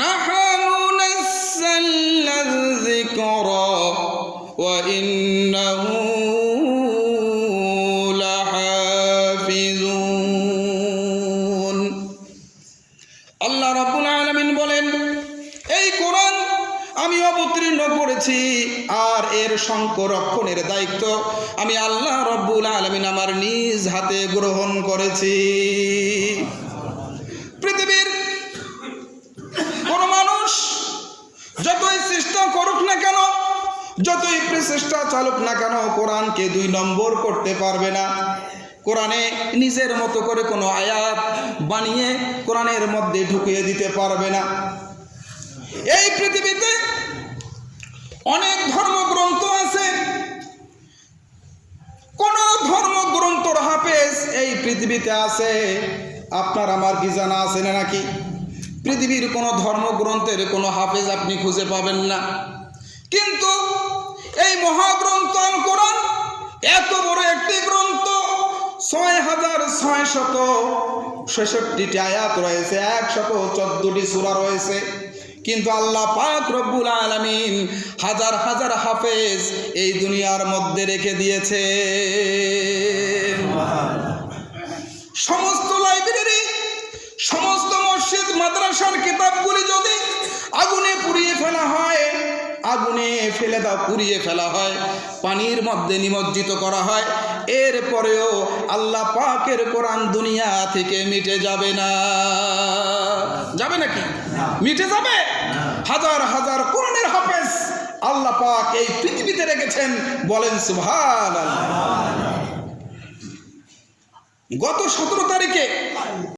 নাহনু নাযালনা যিকরা ওয়া ইন্নাহু লাহাফিজুন। আল্লাহ রাব্বুল আলামিন বলেন, এই কোরআন আমি অবতীর্ণ করেছি আর এর সংরক্ষণের দায়িত্ব আমি আল্লাহ রাব্বুল আলামিন আমার নিজ হাতে গ্রহণ করেছি। পৃথিবীর কোন মানুষ যতই চেষ্টা করুক না কেন, যতই প্রচেষ্টা চালুক না কেন, কোরআনকে 2 নম্বর করতে পারবে না। কোরআনে নিজের মতো করে কোনো আয়াত বানিয়ে কোরআনের মধ্যে ঢুকিয়ে দিতে পারবে না। এই পৃথিবীতে অনেক ধর্মগ্রন্থ আছে, কোন ধর্মগ্রন্থর হাফেজ এই পৃথিবীতে আছে? আপনার আমার কি জানা আছে না নাকি? পৃথিবীর কোনো ধর্মগ্রন্থের কোনো হাফেজ আপনি খুঁজে পাবেন না। কিন্তু এই মহাগ্রন্থ আল কোরআন এত বড় একটি গ্রন্থ, 6666টি আয়াত রয়েছে, 114টি সূরা রয়েছে, কিন্তু আল্লাহ পাক রব্বুল আলামিন হাজার হাজার হাফেজ এই দুনিয়ার মধ্যে রেখে দিয়েছে। সমস্ত লাইব্রেরি, সমস্ত মসজিদ মাদ্রাসার কিতাবগুলি যদি আগুনে পুড়িয়ে ফেলা হয়, আগুনে পুড়িয়ে ফেলা হয়, পানির মধ্যে নিমজ্জিত করা হয়, এরপরেও আল্লাহ পাকের কোরআন দুনিয়া থেকে মিটে যাবে না। যাবে নাকি? মিটে যাবে? হাজার হাজার কোরআনের হাফেজ আল্লাহ পাক এই পৃথিবীতে রেখেছেন, বলেন সুবহানাল্লাহ। গত 17 তারিখে